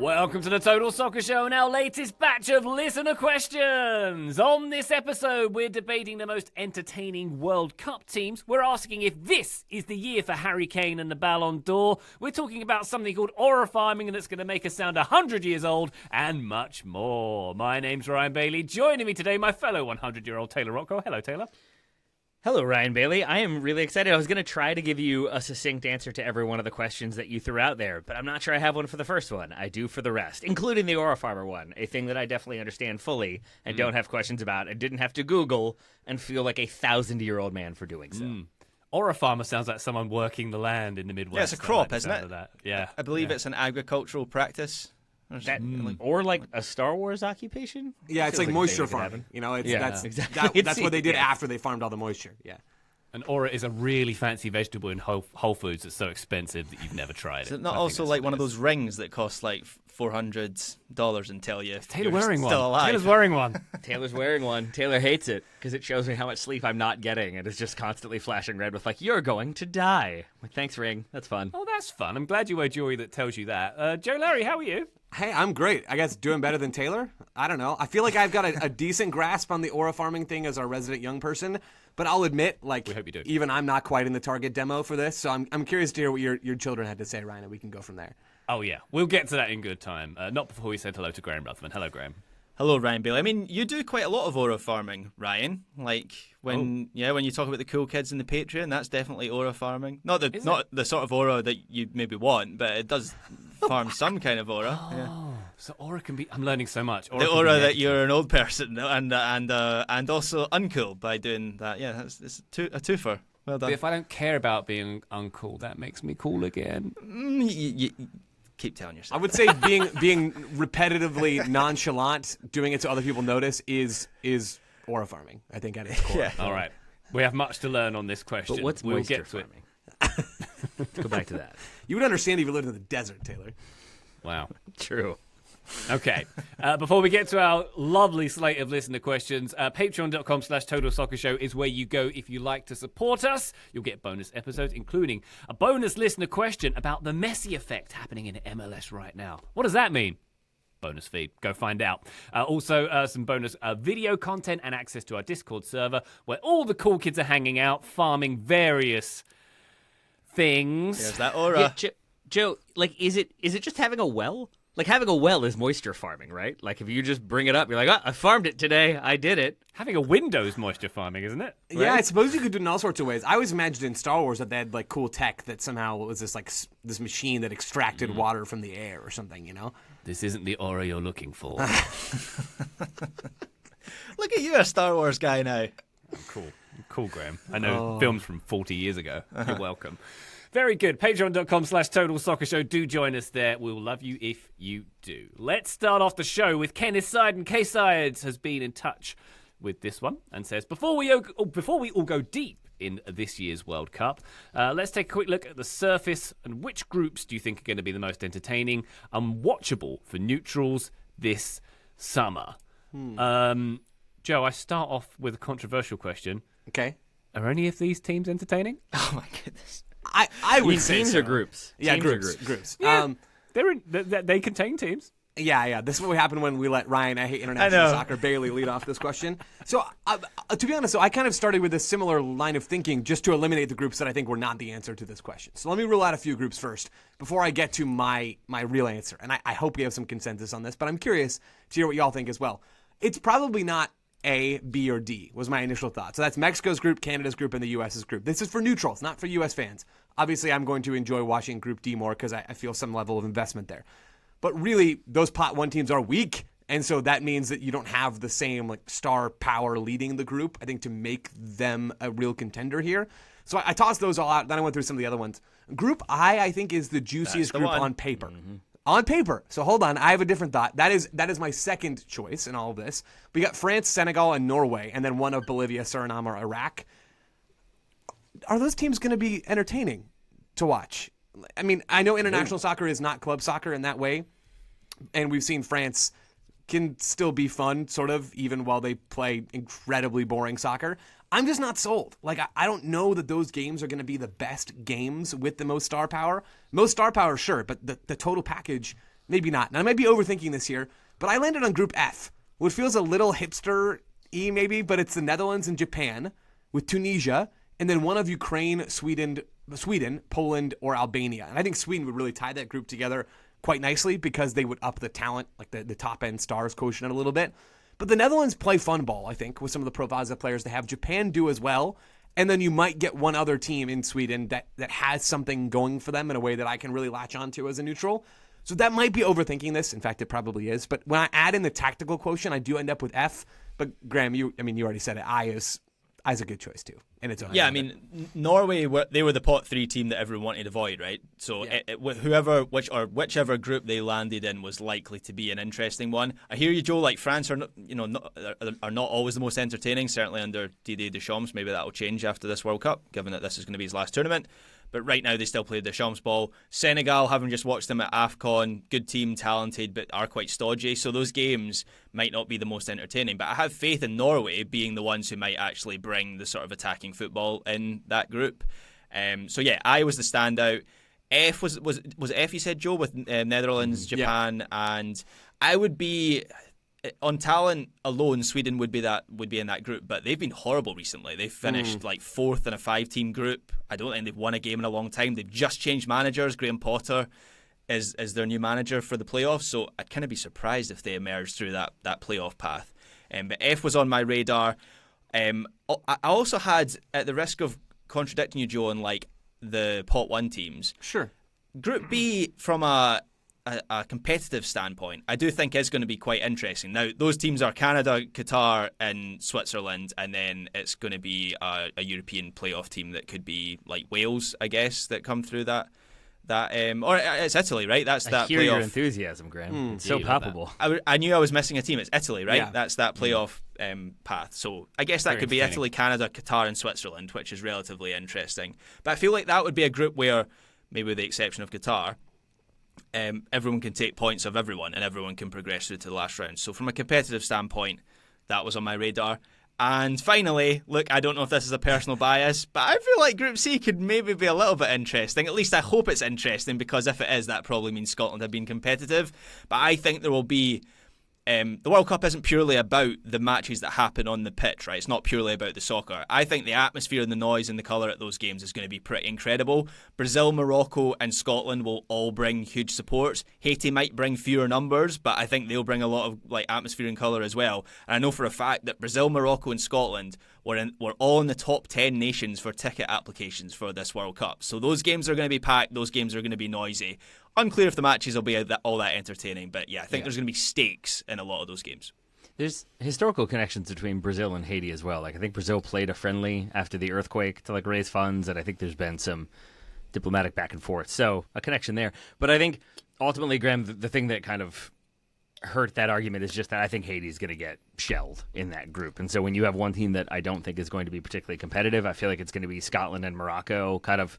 Welcome to the Total Soccer Show and our latest batch of listener questions. On this episode, we're debating the most entertaining World Cup teams. We're asking if this is the year for Harry Kane and the Ballon d'Or. We're talking about something called aura farming and that's going to make us sound 100 years old and much more. My name's Ryan Bailey. Joining me today, my fellow 100-year-old Taylor Rockwell. Hello, Taylor. Hello, Ryan Bailey. I am really excited. I was going to try to give you a succinct answer to every one of the questions that you threw out there, but I'm not sure I have one for the first one. I do for the rest, including the Aura Farmer one, a thing that I definitely understand fully and don't have questions about and didn't have to Google and feel like a 1,000-year-old man for doing so. Aura farmer sounds like someone working the land in the Midwest. Yeah, it's a crop, like isn't it? That. Yeah, I believe it's an agricultural practice. Or like a Star Wars occupation? Yeah, it's like moisture farming. You know, that's exactly. That's what they did after they farmed all the moisture. Yeah. And aura is a really fancy vegetable in Whole Foods that's so expensive that you've never tried it. Is it not also like one of those rings that cost like $400 and tell you Taylor you're wearing still one. alive? Taylor's wearing one. Taylor's wearing one. Taylor hates it because it shows me how much sleep I'm not getting. It is just constantly flashing red with like, you're going to die. I'm like, thanks, ring. That's fun. Oh, that's fun. I'm glad you wear jewelry that tells you that. Joe Larry, how are you? Hey, I'm great. I guess doing better than Taylor. I don't know. I feel like I've got a decent grasp on the aura farming thing as our resident young person, but I'll admit, like, we hope you do. Even I'm not quite in the target demo for this, so I'm curious to hear what your children had to say, Ryan, and we can go from there. Oh, yeah. We'll get to that in good time. Not before we said hello to Graham Ruthven. Hello, Graham. Hello, Ryan Bailey. I mean, you do quite a lot of aura farming, Ryan. Like when you talk about the cool kids in the Patreon, that's definitely aura farming. Not the sort of aura that you maybe want, but it does farm some kind of aura. So aura can be... I'm learning so much. The aura that you're an old person and also uncool by doing that. Yeah, it's a twofer. Well done. But if I don't care about being uncool, that makes me cool again. You keep telling yourself. I would say being repetitively nonchalant, doing it so other people notice is aura farming, I think, at its core. Yeah. All right. We have much to learn on this question. But what's we'll moisture get to it. farming? Let's go back to that. You would understand if you lived in the desert, Taylor. Wow. True. Okay. Before we get to our lovely slate of listener questions, patreon.com/Total Soccer Show is where you go if you like to support us. You'll get bonus episodes, including a bonus listener question about the Messi effect happening in MLS right now. What does that mean? Bonus feed. Go find out. Also, some bonus video content and access to our Discord server where all the cool kids are hanging out, farming various things. There's that aura. Yeah, Joe, like, is it just having a well? Like, having a well is moisture farming, right? Like, if you just bring it up, you're like, I farmed it today. I did it. Having a window's moisture farming, isn't it? Right? Yeah, I suppose you could do it in all sorts of ways. I always imagined in Star Wars that they had, like, cool tech that somehow was this machine that extracted water from the air or something, you know? This isn't the aura you're looking for. Look at you, a Star Wars guy now. I'm cool, Graham. I know films from 40 years ago. You're welcome. Very good. Patreon.com/Total Soccer Show. Do join us there. We'll love you if you do. Let's start off the show with Kenneth Side, and K-Sides has been in touch with this one and says, before we all go deep in this year's World Cup, let's take a quick look at the surface and which groups do you think are going to be the most entertaining and watchable for neutrals this summer? Joe, I start off with a controversial question. Okay. Are any of these teams entertaining? Oh my goodness. I would say teams so. or groups? Yeah, Teams groups. Yeah, they contain teams. Yeah. This is what happened when we let Ryan, I hate international soccer, Bailey lead off this question. So, to be honest, I kind of started with a similar line of thinking just to eliminate the groups that I think were not the answer to this question. So let me rule out a few groups first before I get to my real answer. And I hope we have some consensus on this, but I'm curious to hear what y'all think as well. It's probably not A, B, or D was my initial thought. So that's Mexico's group, Canada's group, and the U.S.'s group. This is for neutrals, not for U.S. fans. Obviously, I'm going to enjoy watching Group D more because I feel some level of investment there. But really, those Pot 1 teams are weak, and so that means that you don't have the same like star power leading the group, I think, to make them a real contender here. So I tossed those all out, then I went through some of the other ones. Group I think, is the juiciest group on paper. Mm-hmm. On paper. So hold on, I have a different thought. That is my second choice in all of this. We got France, Senegal, and Norway, and then one of Bolivia, Suriname, or Iraq. Are those teams going to be entertaining to watch? I mean, I know international soccer is not club soccer in that way, and we've seen France can still be fun, sort of, even while they play incredibly boring soccer. I'm just not sold. Like, I don't know that those games are going to be the best games with the most star power. Most star power, sure, but the total package, maybe not. Now, I might be overthinking this here, but I landed on Group F, which feels a little hipster-y maybe, but it's the Netherlands and Japan with Tunisia, and then one of Ukraine, Sweden, Poland, or Albania. And I think Sweden would really tie that group together quite nicely because they would up the talent, like the top-end stars quotient a little bit. But the Netherlands play fun ball, I think, with some of the Provaza players they have. Japan do as well. And then you might get one other team in Sweden that has something going for them in a way that I can really latch onto as a neutral. So that might be overthinking this. In fact, it probably is. But when I add in the tactical quotient, I do end up with F. But Graham, you already said it. I is a good choice too. In its own. Yeah, I mean, Norway they were the pot 3 team that everyone wanted to avoid, right? So whichever group they landed in was likely to be an interesting one. I hear you, Joe. Like France are not always the most entertaining. Certainly under Didier Deschamps. Maybe that will change after this World Cup, given that this is going to be his last tournament. But right now they still play Deschamps ball. Senegal, having just watched them at AFCON, good team, talented, but are quite stodgy. So those games might not be the most entertaining. But I have faith in Norway being the ones who might actually bring the sort of attacking football in that group. So yeah, I was the standout. F was F, you said, Joe, with Netherlands, Japan, and I would be... On talent alone, Sweden would be in that group, but they've been horrible recently. They've finished like 4th in a 5-team group. I don't think they've won a game in a long time. They've just changed managers. Graham Potter is their new manager for the playoffs, so I'd kind of be surprised if they emerged through that playoff path. But F was on my radar. I also had, at the risk of contradicting you, Joe, on like the pot 1 teams. Sure. Group B from a competitive standpoint, I do think is going to be quite interesting. Now, those teams are Canada, Qatar, and Switzerland, and then it's going to be a European playoff team that could be like Wales, I guess, that come through that. Or it's Italy, right? That's that. I hear playoff. Your enthusiasm, Graham. It's so palpable. I knew I was missing a team. It's Italy, right? Yeah. That's that playoff path. So I guess that Very could be Italy, Canada, Qatar, and Switzerland, which is relatively interesting. But I feel like that would be a group where, maybe with the exception of Qatar, everyone can take points of everyone and everyone can progress through to the last round. So from a competitive standpoint, that was on my radar. And finally, look, I don't know if this is a personal bias, but I feel like Group C could maybe be a little bit interesting. At least I hope it's interesting, because if it is, that probably means Scotland have been competitive. But I think there will be... the World Cup isn't purely about the matches that happen on the pitch, right? It's not purely about the soccer. I think the atmosphere and the noise and the colour at those games is going to be pretty incredible. Brazil, Morocco and Scotland will all bring huge supports. Haiti might bring fewer numbers, but I think they'll bring a lot of like atmosphere and colour as well. And I know for a fact that Brazil, Morocco and Scotland were all in the top 10 nations for ticket applications for this World Cup. So those games are going to be packed. Those games are going to be noisy. Unclear if the matches will be all that entertaining, but yeah, I think there's going to be stakes in a lot of those games. There's historical connections between Brazil and Haiti as well. Like I think Brazil played a friendly after the earthquake to like raise funds, and I think there's been some diplomatic back and forth. So a connection there. But I think ultimately, Graham, the thing that kind of hurt that argument is just that I think Haiti's going to get shelled in that group. And so when you have one team that I don't think is going to be particularly competitive, I feel like it's going to be Scotland and Morocco kind of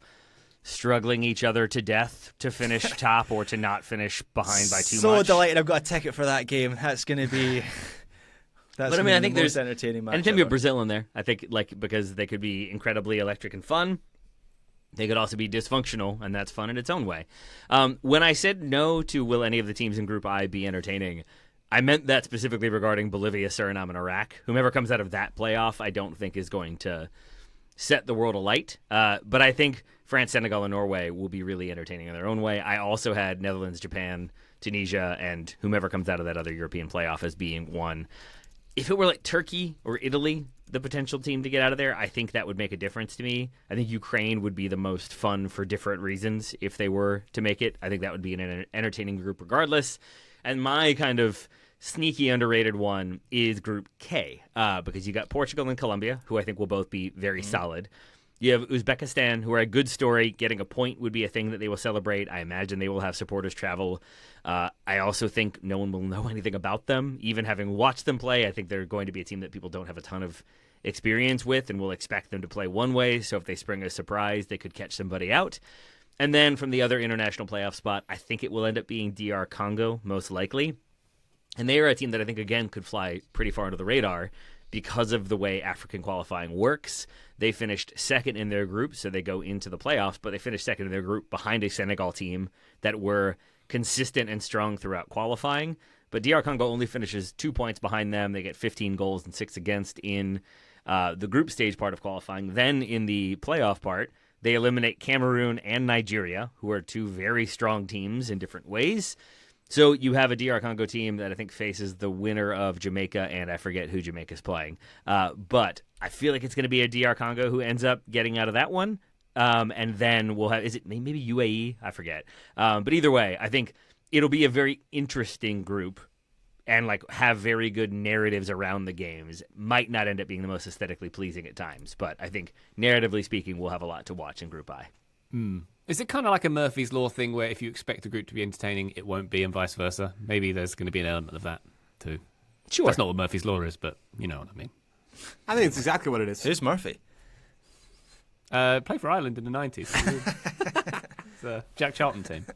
struggling each other to death to finish top or to not finish behind by too much. So delighted I've got a ticket for that game. That's going to be... But I mean, I think there's entertaining match. Anytime you have Brazil in there, I think like because they could be incredibly electric and fun. They could also be dysfunctional, and that's fun in its own way. When I said no to will any of the teams in Group I be entertaining, I meant that specifically regarding Bolivia, Suriname, and Iraq. Whomever comes out of that playoff, I don't think is going to set the world alight. But I think France, Senegal, and Norway will be really entertaining in their own way. I also had Netherlands, Japan, Tunisia, and whomever comes out of that other European playoff as being one. If it were like Turkey or Italy, the potential team to get out of there, I think that would make a difference to me. I think Ukraine would be the most fun for different reasons if they were to make it. I think that would be an entertaining group regardless. And my kind of sneaky underrated one is Group K, because you got Portugal and Colombia, who I think will both be very solid. You have Uzbekistan, who are a good story. Getting a point would be a thing that they will celebrate. I imagine they will have supporters travel. I also think no one will know anything about them. Even having watched them play, I think they're going to be a team that people don't have a ton of experience with and will expect them to play one way. So if they spring a surprise, they could catch somebody out. And then from the other international playoff spot, I think it will end up being DR Congo, most likely. And they are a team that I think, again, could fly pretty far under the radar because of the way African qualifying works. They finished second in their group, so they go into the playoffs, but they finished second in their group behind a Senegal team that were consistent and strong throughout qualifying. But DR Congo only finishes 2 points behind them. They get 15 goals and 6 against in the group stage part of qualifying. Then in the playoff part, they eliminate Cameroon and Nigeria, who are two very strong teams in different ways. So you have a DR Congo team that I think faces the winner of Jamaica, and I forget who Jamaica's playing. But I feel like it's going to be a DR Congo who ends up getting out of that one. And then we'll have, is it maybe UAE? I forget. But either way, I think it'll be a very interesting group and like have very good narratives around the games. Might not end up being the most aesthetically pleasing at times, but I think narratively speaking, we'll have a lot to watch in Group I. Is it kind of like a Murphy's Law thing where if you expect a group to be entertaining, it won't be, and vice versa? Maybe there's going to be an element of that too. Sure. That's not what Murphy's Law is, but you know what I mean. I think it's exactly what it is. Who's Murphy? Played for Ireland in the 90s. It's a Jack Charlton team.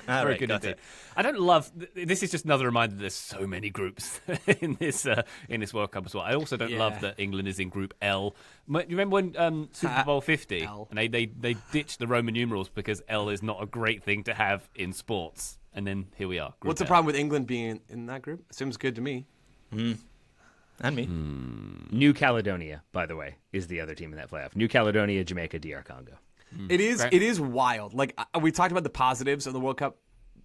Very good indeed. I don't love. This is just another reminder that there's so many groups in this World Cup as well. I also don't love that England is in Group L. You remember when Super Bowl 50 and they ditched the Roman numerals because L is not a great thing to have in sports, and then here we are. What's the problem with England being in that group? Seems good to me. And me. New Caledonia, by the way, is the other team in that playoff. New Caledonia, Jamaica, DR Congo. It is wild. Like we talked about the positives of the World Cup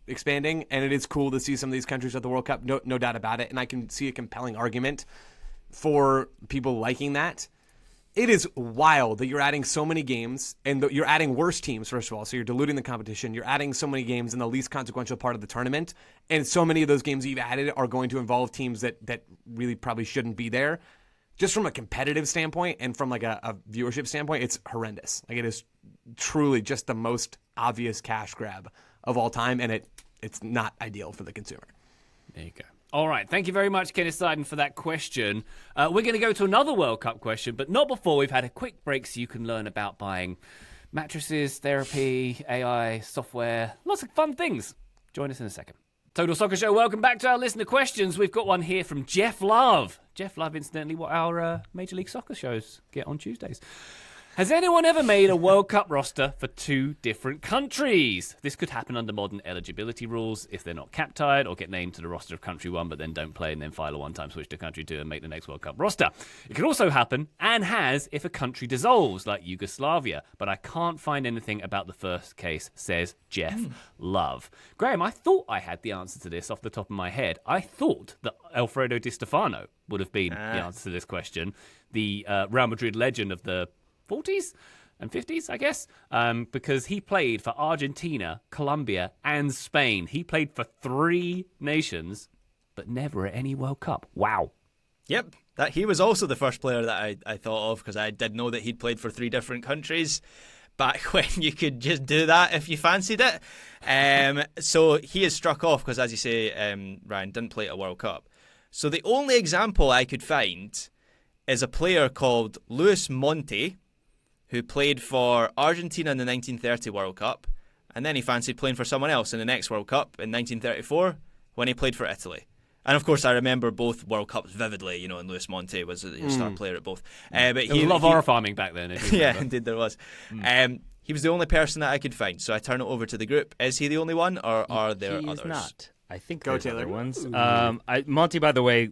expanding, and it is cool to see some of these countries at the World Cup, no doubt about it. And I can see a compelling argument for people liking that. It is wild that you're adding so many games, and you're adding worse teams, first of all, so you're diluting the competition. You're adding so many games in the least consequential part of the tournament, and so many of those games you've added are going to involve teams that really probably shouldn't be there. Just from a competitive standpoint and from like a viewership standpoint, it's horrendous. Like it is truly just the most obvious cash grab of all time, and it's not ideal for the consumer. There you go. All right. Thank you very much, Kenneth Seiden, for that question. We're going to go to another World Cup question, but not before we've had a quick break so you can learn about buying mattresses, therapy, AI, software, lots of fun things. Join us in a second. Total Soccer Show, welcome back to our listener questions. We've got one here from Jeff Love. Jeff Love, incidentally, what our Major League Soccer shows get on Tuesdays. Has anyone ever made a World Cup roster for two different countries? This could happen under modern eligibility rules if they're not cap-tied or get named to the roster of country one but then don't play and then file a one-time switch to country two and make the next World Cup roster. It can also happen, and has, if a country dissolves, like Yugoslavia. But I can't find anything about the first case, says Jeff Love. Graham, I thought I had the answer to this off the top of my head. I thought that Alfredo Di Stefano would have been the answer to this question. The Real Madrid legend of the 40s and 50s, I guess, because he played for Argentina, Colombia, and Spain. He played for 3 nations, but never at any World Cup. Wow. Yep, he was also the first player that I thought of, because I did know that he'd played for 3 different countries back when you could just do that if you fancied it. So he is struck off because, as you say, Ryan didn't play at a World Cup. So the only example I could find is a player called Luis Monti, who played for Argentina in the 1930 World Cup, and then he fancied playing for someone else in the next World Cup in 1934 when he played for Italy. And of course, I remember both World Cups vividly, and Luis Monti was a star player at both. But there was a lot of horror farming back then. Yeah, indeed there was. He was the only person that I could find, so I turn it over to the group. Is he the only one, or are there others? He is not. I think Go there's other Taylor. ones. Monty, by the way,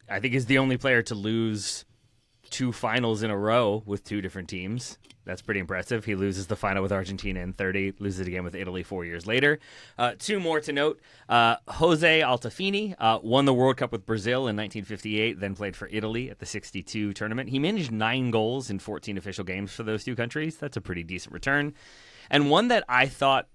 I think is the only player to lose 2 finals in a row with 2 different teams. That's pretty impressive. He loses the final with Argentina in 30, loses it again with Italy 4 years later. 2 more to note. Jose Altafini won the World Cup with Brazil in 1958, then played for Italy at the 62 tournament. He managed 9 goals in 14 official games for those 2 countries. That's a pretty decent return. And one that I thought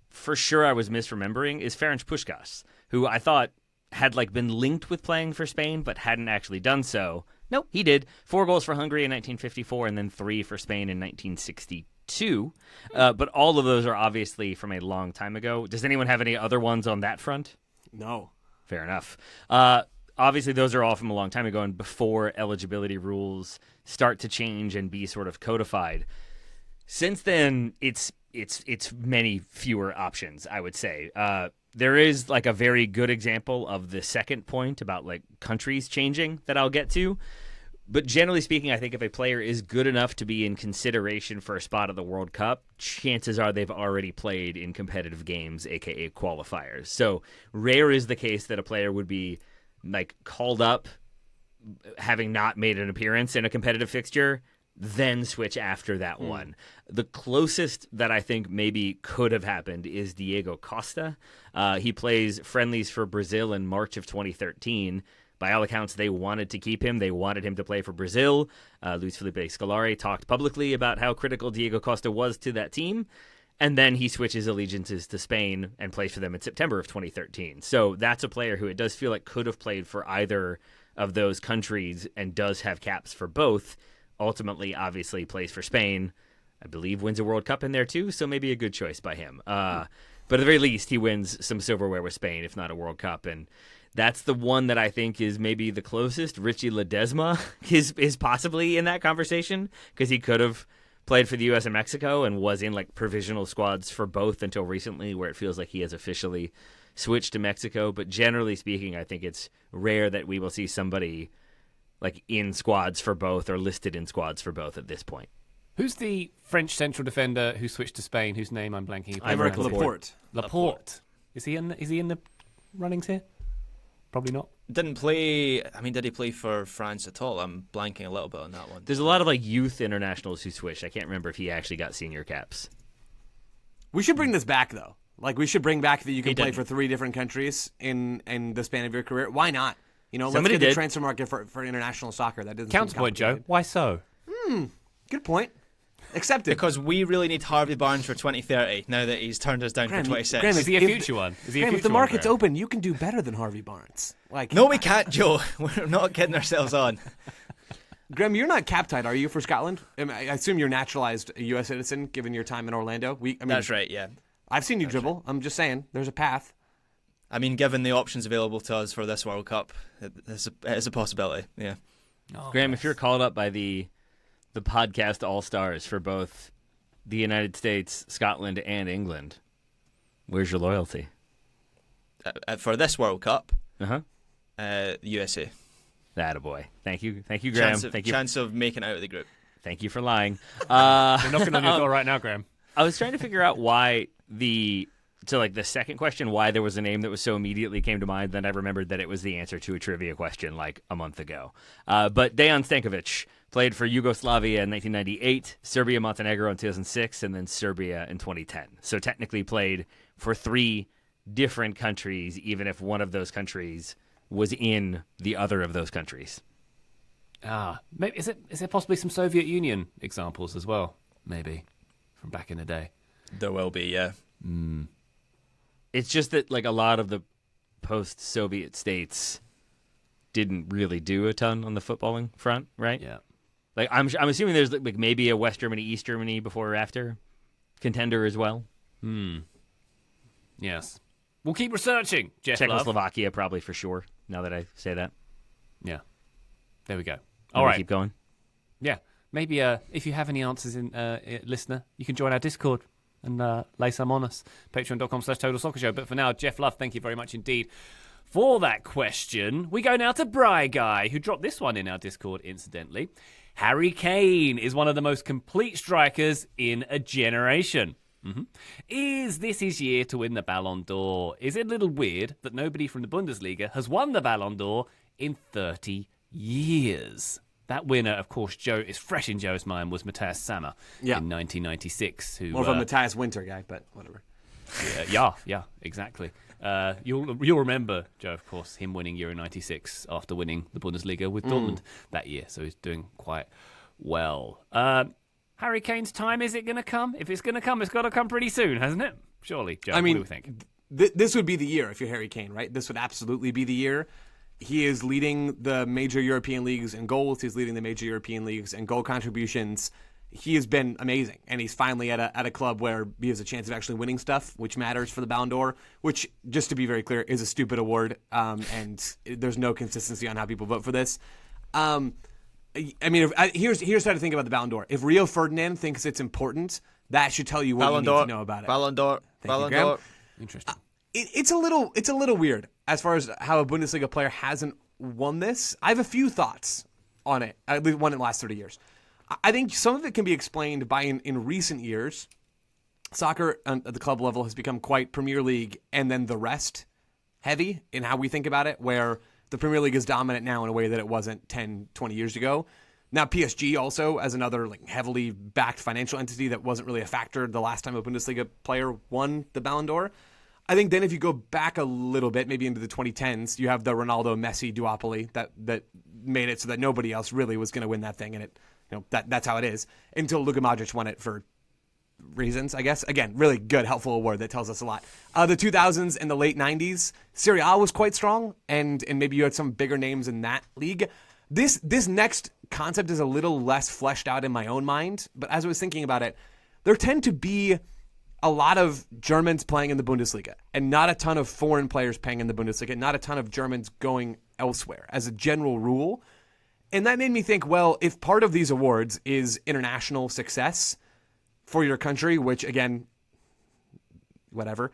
for sure I was misremembering is Ferenc Puskás, who I thought had been linked with playing for Spain but hadn't actually done so. Nope, he did. 4 goals for Hungary in 1954 and then 3 for Spain in 1962. But all of those are obviously from a long time ago. Does anyone have any other ones on that front? No. Fair enough. Obviously, those are all from a long time ago and before eligibility rules start to change and be sort of codified. Since then, it's many fewer options, I would say. There is a very good example of the second point about countries changing that I'll get to. But generally speaking, I think if a player is good enough to be in consideration for a spot at the World Cup, chances are they've already played in competitive games, aka qualifiers. So rare is the case that a player would be like called up having not made an appearance in a competitive fixture, then switch after that one. The closest that I think maybe could have happened is Diego Costa. He plays friendlies for Brazil in March of 2013. By all accounts, they wanted to keep him. They wanted him to play for Brazil. Luis Felipe Scolari talked publicly about how critical Diego Costa was to that team. And then he switches allegiances to Spain and plays for them in September of 2013. So that's a player who it does feel like could have played for either of those countries and does have caps for both. Ultimately, obviously, plays for Spain. I believe wins a World Cup in there, too, so maybe a good choice by him. But at the very least, he wins some silverware with Spain, if not a World Cup. And that's the one that I think is maybe the closest. Richie Ledesma is possibly in that conversation because he could have played for the U.S. and Mexico and was in like provisional squads for both until recently, where it feels like he has officially switched to Mexico. But generally speaking, I think it's rare that we will see somebody like in squads for both or listed in squads for both at this point. Who's the French central defender who switched to Spain, whose name I'm blanking? Aymeric Laporte. Laporte. Is he in the runnings here? Probably not. Didn't play. I mean, did he play for France at all? I'm blanking a little bit on that one. There's a lot of like youth internationals who switched. I can't remember if he actually got senior caps. We should bring this back, though. Like, we should bring back that you can He play didn't. for 3 different countries in the span of your career. Why not? You know, Somebody let's get did. the transfer market for international soccer. That doesn't seem Counterpoint, Joe. complicated. Why so? Good point. Accepted. Because we really need Harvey Barnes for 2030 now that he's turned us down Graham, for 26. Graham, Is he a future one? Is he a Graham, if future the one, market's Graham? open, you can do better than Harvey Barnes. Like, No, we can't, Joe. We're not kidding ourselves on. Graham, you're not cap tied, are you, for Scotland? I assume you're naturalized a U.S. citizen, given your time in Orlando. That's right, yeah. I've seen you dribble. I'm just saying, there's a path. I mean, given the options available to us for this World Cup, it is a possibility, yeah. Graham, if you're called up by the podcast all-stars for both the United States, Scotland, and England, where's your loyalty? For this World Cup, Uh-huh. USA. Attaboy. Thank you, Graham. Chance of making it out of the group. Thank you for lying. They're knocking on your door right now, Graham. I was trying to figure out why the second question, why there was a name that was so immediately came to mind. Then I remembered that it was the answer to a trivia question like a month ago. But Dejan Stankovic played for Yugoslavia in 1998, Serbia, Montenegro in 2006, and then Serbia in 2010. So technically played for 3 different countries, even if one of those countries was in the other of those countries. Maybe is there possibly some Soviet Union examples as well? Maybe from back in the day. There will be, yeah. It's just that like a lot of the post-Soviet states didn't really do a ton on the footballing front, right? Yeah. Like I'm assuming there's like maybe a West Germany, East Germany before or after contender as well. Yes. We'll keep researching, Jeff Love. Czechoslovakia probably for sure. Now that I say that, Yeah. There we go. All right, keep going. Yeah. Maybe if you have any answers, listener, you can join our Discord and lay some on us. Patreon.com/Total Soccer Show. But for now, Jeff Love, thank you very much indeed for that question. We go now to Bry Guy, who dropped this one in our Discord, incidentally. Harry Kane is one of the most complete strikers in a generation. Is this his year to win the Ballon d'Or? Is it a little weird that nobody from the Bundesliga has won the Ballon d'Or in 30 years? That winner, of course, Joe is fresh in Joe's mind, was Matthias Sammer in 1996. Who, More of a Matthias Winter guy, but whatever. Yeah, exactly. You'll remember, Joe, of course, him winning Euro 96 after winning the Bundesliga with Dortmund that year. So he's doing quite well. Harry Kane's time, is it going to come? If it's going to come, it's got to come pretty soon, hasn't it? Surely, Joe, I mean, what do we think? This would be the year if you're Harry Kane, right? This would absolutely be the year. He is leading the major European leagues in goals. He's leading the major European leagues in goal contributions. He has been amazing, and he's finally at a club where he has a chance of actually winning stuff, which matters for the Ballon d'Or, which, just to be very clear, is a stupid award, and there's no consistency on how people vote for this. I mean, here's how to think about the Ballon d'Or. If Rio Ferdinand thinks it's important, that should tell you what you need to know about it. Ballon d'Or. Ballon d'Or. Interesting. It's a little weird as far as how a Bundesliga player hasn't won this. I have a few thoughts. on it. At least won in the last 30 years. I think some of it can be explained by in recent years, soccer at the club level has become quite Premier League and then the rest heavy in how we think about it, where the Premier League is dominant now in a way that it wasn't 10, 20 years ago. Now PSG also as another like heavily backed financial entity that wasn't really a factor the last time a Bundesliga player won the Ballon d'Or. I think then if you go back a little bit, maybe into the 2010s, you have the Ronaldo-Messi duopoly that made it so that nobody else really was going to win that thing, and that's how it is until Luka Modric won it for reasons, I guess. Again, really good, helpful award that tells us a lot. The 2000s and the late 90s, Serie A was quite strong, and maybe you had some bigger names in that league. This next concept is a little less fleshed out in my own mind, but as I was thinking about it, there tend to be a lot of Germans playing in the Bundesliga and not a ton of foreign players playing in the Bundesliga, not a ton of Germans going elsewhere as a general rule. And that made me think, well, if part of these awards is international success for your country, which again, whatever,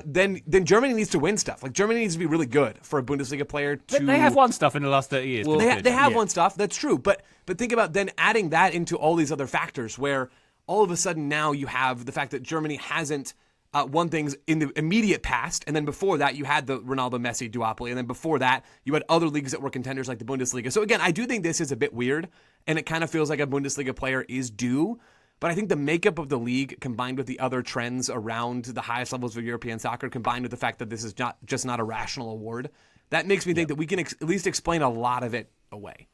then Germany needs to win stuff. Like Germany needs to be really good for a Bundesliga player to. They have won stuff in the last 30 years. Well, they have won stuff. That's true. But think about then adding that into all these other factors, where all of a sudden now you have the fact that Germany hasn't won things in the immediate past, and then before that you had the Ronaldo-Messi duopoly, and then before that you had other leagues that were contenders like the Bundesliga. So again, I do think this is a bit weird, and it kind of feels like a Bundesliga player is due. But I think the makeup of the league, combined with the other trends around the highest levels of European soccer, combined with the fact that this is not a rational award, that makes me think that we can at least explain a lot of it away.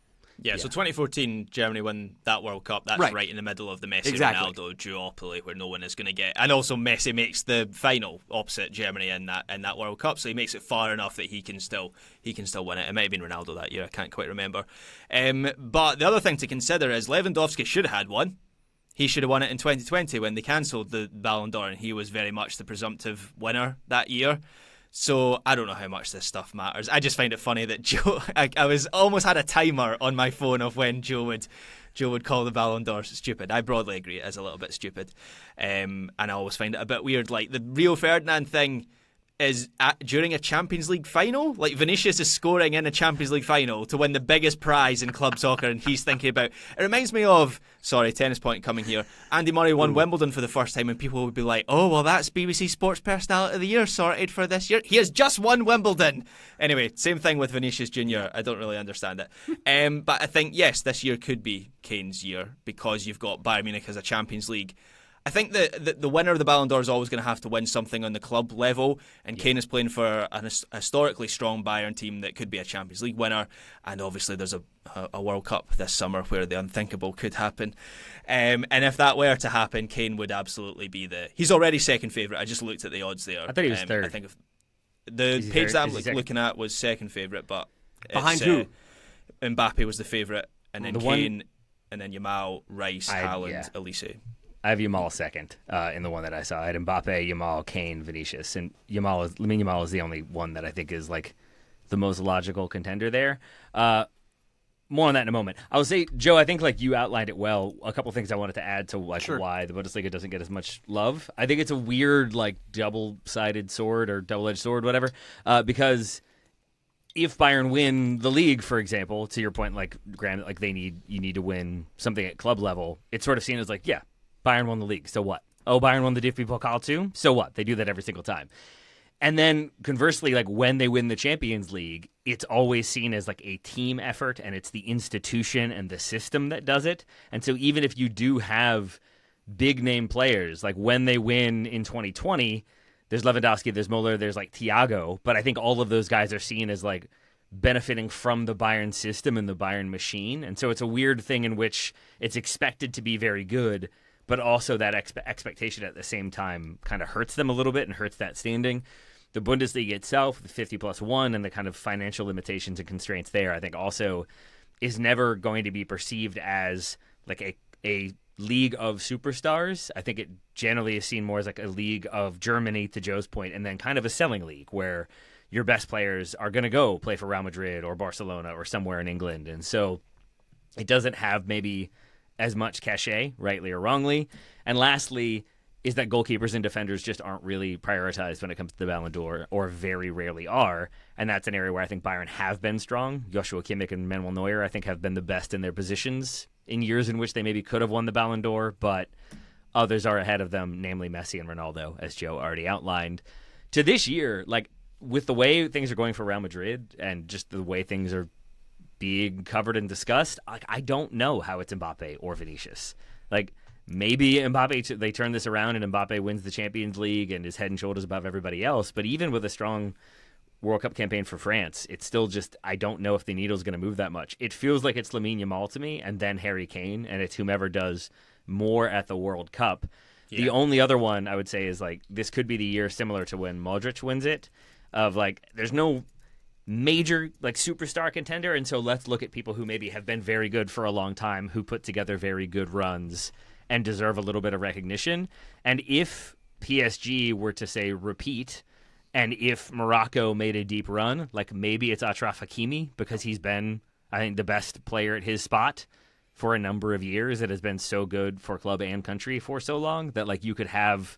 Yeah, so 2014, Germany won that World Cup. That's right in the middle of the Messi-Ronaldo duopoly where no one is going to get. And also Messi makes the final opposite Germany in that World Cup, so he makes it far enough that he can still win it. It might have been Ronaldo that year, I can't quite remember. But the other thing to consider is Lewandowski should have had one. He should have won it in 2020 when they cancelled the Ballon d'Or, and he was very much the presumptive winner that year. So I don't know how much this stuff matters. I just find it funny that Joe. I was almost had a timer on my phone of when Joe would call the Ballon d'Or stupid. I broadly agree it is a little bit stupid, and I always find it a bit weird. Like the Rio Ferdinand thing is during a Champions League final. Like Vinicius is scoring in a Champions League final to win the biggest prize in club soccer, and he's thinking about. It reminds me of tennis point coming here. Andy Murray won Wimbledon for the first time, and people would be like, "Oh, well, that's BBC Sports Personality of the Year sorted for this year." He has just won Wimbledon. Anyway, same thing with Vinicius Junior. I don't really understand it, but I think yes, this year could be Kane's year because you've got Bayern Munich as a Champions League. I think the winner of the Ballon d'Or is always going to have to win something on the club level, and Kane is playing for a historically strong Bayern team that could be a Champions League winner, and obviously there's a World Cup this summer where the unthinkable could happen, and if that were to happen, Kane would absolutely be he's already second favourite. I just looked at the odds there. I thought he was third. I think the page that I'm looking at was second favourite, but behind who? Mbappe was the favourite, and then Kane, and then Yamal, Rice, Haaland, Elise. I have Yamal second in the one that I saw. I had Mbappe, Yamal, Kane, Vinicius, and Yamal is the only one that I think is like the most logical contender there. More on that in a moment. I will say, Joe, I think like you outlined it well. A couple things I wanted to add to why the Bundesliga doesn't get as much love. I think it's a weird like double-sided sword or double-edged sword, whatever, because if Bayern win the league, for example, to your point, like Graham, like you need to win something at club level. It's sort of seen as like, yeah, Bayern won the league, so what? Oh, Bayern won the DFB Pokal too? So what? They do that every single time. And then conversely, like when they win the Champions League, it's always seen as like a team effort, and it's the institution and the system that does it. And so even if you do have big name players, like when they win in 2020, there's Lewandowski, there's Muller, there's like Thiago, but I think all of those guys are seen as like benefiting from the Bayern system and the Bayern machine. And so it's a weird thing in which it's expected to be very good, but also that expectation at the same time kind of hurts them a little bit and hurts that standing. The Bundesliga itself, the 50+1 and the kind of financial limitations and constraints there, I think also is never going to be perceived as like a league of superstars. I think it generally is seen more as like a league of Germany, to Joe's point, and then kind of a selling league where your best players are going to go play for Real Madrid or Barcelona or somewhere in England. And so it doesn't have maybe as much cachet, rightly or wrongly. And lastly, is that goalkeepers and defenders just aren't really prioritized when it comes to the Ballon d'Or, or very rarely are. And that's an area where I think Bayern have been strong. Joshua Kimmich and Manuel Neuer, I think, have been the best in their positions in years in which they maybe could have won the Ballon d'Or, but others are ahead of them, namely Messi and Ronaldo, as Joe already outlined. To this year, like, with the way things are going for Real Madrid and just the way things are being covered and discussed, like, I don't know how it's Mbappe or Vinicius. Like, maybe Mbappe, they turn this around and Mbappe wins the Champions League and is head and shoulders above everybody else. But even with a strong World Cup campaign for France, it's still just, I don't know if the needle's going to move that much. It feels like it's Lamine Yamal to me, and then Harry Kane, and it's whomever does more at the World Cup. Yeah. The only other one I would say is, like, this could be the year similar to when Modric wins it, of, like, there's no major, like, superstar contender, and so let's look at people who maybe have been very good for a long time, who put together very good runs and deserve a little bit of recognition. And if PSG were to, say, repeat, and if Morocco made a deep run, like, maybe it's Achraf Hakimi, because he's been, I think, the best player at his spot for a number of years. It has been so good for club and country for so long that, like, you could have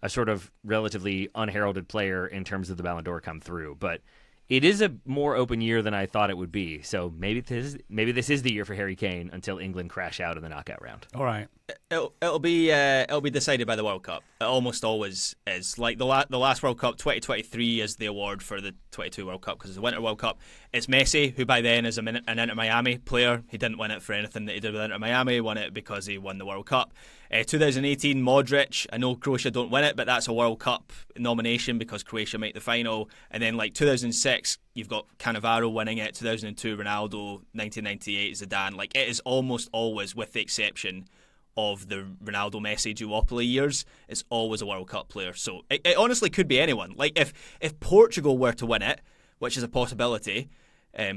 a sort of relatively unheralded player in terms of the Ballon d'Or come through. But it is a more open year than I thought it would be. So maybe this is the year for Harry Kane until England crash out in the knockout round. All right. It'll be decided by the World Cup. It almost always is. Like the last World Cup, 2023 is the award for the 22 World Cup because it's the Winter World Cup. It's Messi, who by then is an Inter Miami player. He didn't win it for anything that he did with Inter Miami. He won it because he won the World Cup. 2018, Modric. I know Croatia don't win it, but that's a World Cup nomination because Croatia made the final. And then, like, 2006, you've got Cannavaro winning it. 2002, Ronaldo. 1998, Zidane. Like, it is almost always, with the exception of the Ronaldo-Messi duopoly years, it's always a World Cup player. So it honestly could be anyone. Like, if Portugal were to win it, which is a possibility,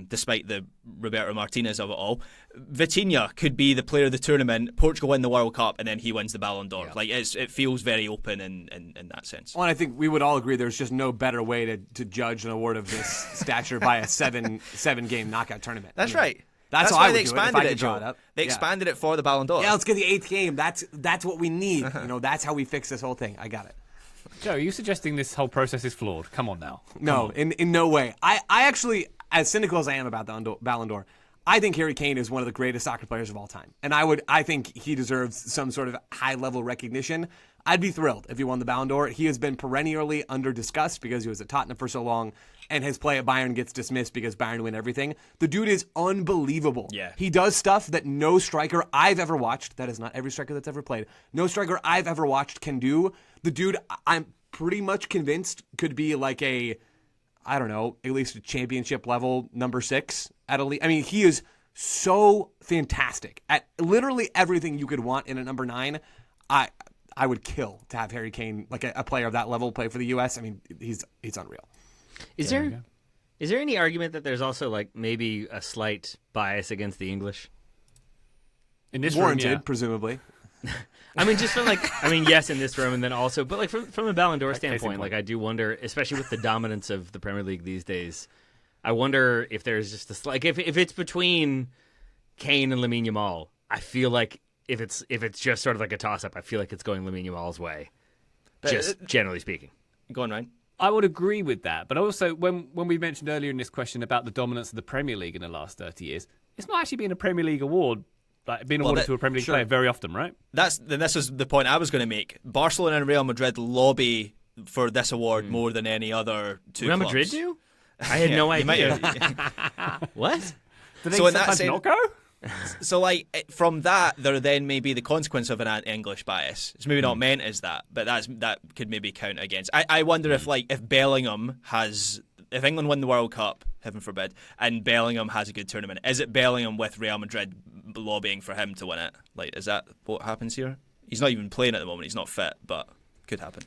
despite the Roberto Martinez of it all, Vitinha could be the player of the tournament. Portugal win the World Cup, and then he wins the Ballon d'Or. Yeah. Like, it feels very open in that sense. Well, and I think we would all agree there's just no better way to judge an award of this stature by a seven game knockout tournament. That's right. That's why they expanded it, Joe. They expanded it for the Ballon d'Or. Yeah, let's get the 8th game. That's what we need. That's how we fix this whole thing. I got it. Joe, are you suggesting this whole process is flawed? Come on now. No, in no way. I actually, as cynical as I am about the Ballon d'Or, I think Harry Kane is one of the greatest soccer players of all time. And I think he deserves some sort of high-level recognition. I'd be thrilled if he won the Ballon d'Or. He has been perennially under-discussed because he was at Tottenham for so long, and his play at Bayern gets dismissed because Bayern win everything. The dude is unbelievable. Yeah. He does stuff that no striker I've ever watched, that is not every striker that's ever played, no striker I've ever watched can do. The dude, I'm pretty much convinced, could be like a, I don't know, at least a championship level number 6 at a league. I mean, he is so fantastic at literally everything you could want in a number 9. I would kill to have Harry Kane, like a player of that level, play for the U.S. I mean, he's unreal. Is there any argument that there's also, like, maybe a slight bias against the English? In this warranted, room, yeah. Presumably. I mean, just from, like, yes, in this room, and then also, but, like, from a Ballon d'Or standpoint, like, I do wonder, especially with the dominance of the Premier League these days, I wonder if there's just a slight, like, if it's between Kane and Lamine Yamal, I feel like if it's just sort of like a toss-up, I feel like it's going Lamine Yamal's way, just generally speaking. Go on, Ryan. I would agree with that, but also when we mentioned earlier in this question about the dominance of the Premier League in the last 30 years, it's not actually been a Premier League award, like being awarded to a Premier League player very often, right? This is the point I was going to make. Barcelona and Real Madrid lobby for this award more than any other two Real clubs. Madrid do? I had no idea. What? Did they So in that sometimes sense- not go? So, like, from that, there then may be the consequence of an English bias. It's maybe not meant as that, but that could maybe count against. I wonder if Bellingham if England win the World Cup, heaven forbid, and Bellingham has a good tournament, is it Bellingham with Real Madrid lobbying for him to win it? Like, is that what happens here? He's not even playing at the moment. He's not fit, but could happen.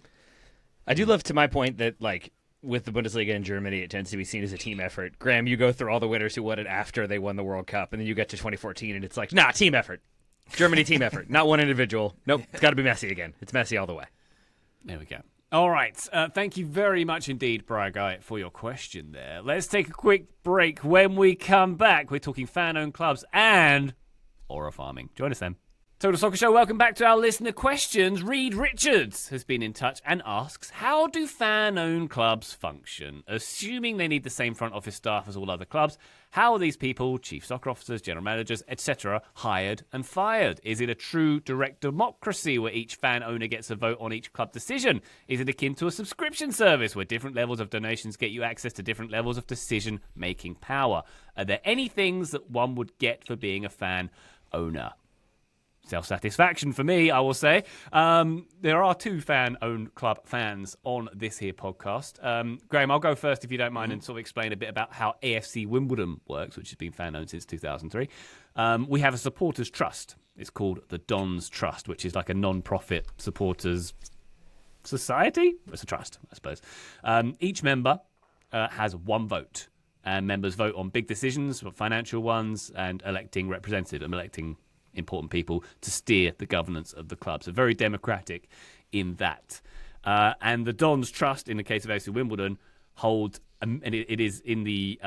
I do love, to my point, that, like, with the Bundesliga in Germany, it tends to be seen as a team effort. Graham, you go through all the winners who won it after they won the World Cup, and then you get to 2014, and it's like, nah, team effort. Germany team effort, not one individual. Nope, it's got to be Messi again. It's Messi all the way. There we go. All right. Thank you very much indeed, Brian Guy, for your question there. Let's take a quick break. When we come back, we're talking fan-owned clubs and aura farming. Join us then. Total Soccer Show, welcome back to our listener questions. Reed Richards has been in touch and asks, how do fan-owned clubs function? Assuming they need the same front office staff as all other clubs, how are these people, chief soccer officers, general managers, etc., hired and fired? Is it a true direct democracy where each fan owner gets a vote on each club decision? Is it akin to a subscription service where different levels of donations get you access to different levels of decision-making power? Are there any things that one would get for being a fan owner? Self-satisfaction for me, I will say. There are two fan-owned club fans on this here podcast. Graham, I'll go first if you don't mind and sort of explain a bit about how AFC Wimbledon works, which has been fan-owned since 2003. We have a supporters trust. It's called the Dons Trust, which is like a non-profit supporters society. It's a trust, I suppose. Each member has one vote, and members vote on big decisions, financial ones, and electing representatives, electing important people to steer the governance of the club. So very democratic in that. And the Dons Trust, in the case of AFC Wimbledon, hold, and it is in the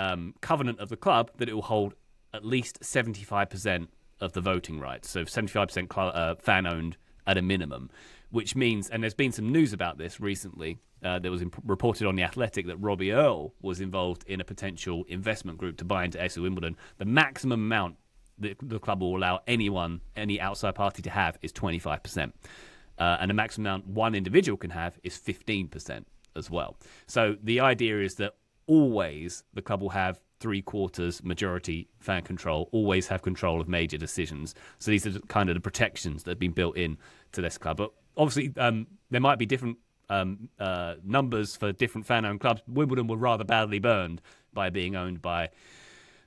covenant of the club that it will hold at least 75% of the voting rights. So 75% fan-owned at a minimum, which means, and there's been some news about this recently, there was reported on The Athletic that Robbie Earle was involved in a potential investment group to buy into AFC Wimbledon. The maximum amount the club will allow any outside party to have is 25%. And the maximum amount one individual can have is 15% as well. So the idea is that always the club will have 3/4 majority fan control, always have control of major decisions. So these are kind of the protections that have been built in to this club. But obviously there might be different numbers for different fan-owned clubs. Wimbledon were rather badly burned by being owned by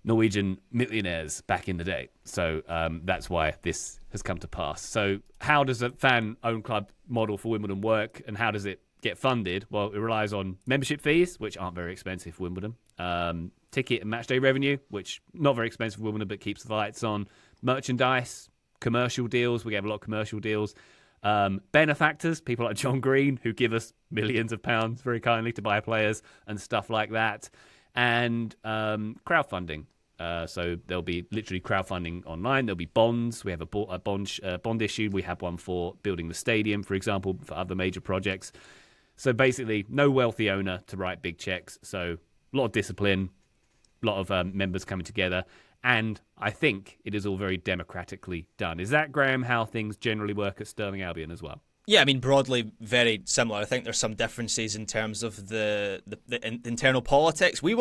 Norwegian millionaires back in the day. So that's why this has come to pass. So how does a fan-owned club model for Wimbledon work, and how does it get funded? Well, it relies on membership fees, which aren't very expensive for Wimbledon, ticket and match day revenue, which not very expensive for Wimbledon but keeps the lights on, merchandise, commercial deals. We have a lot of commercial deals. Benefactors, people like John Green, who give us millions of pounds very kindly to buy players and stuff like that. And crowdfunding. So there'll be literally crowdfunding online. There'll be bonds. We have a bond issued. We have one for building the stadium, for example, for other major projects. So basically, no wealthy owner to write big checks. So a lot of discipline, a lot of members coming together. And I think it is all very democratically done. Is that, Graham, how things generally work at Stirling Albion as well? Yeah, I mean, broadly very similar. I think there's some differences in terms of the internal politics. We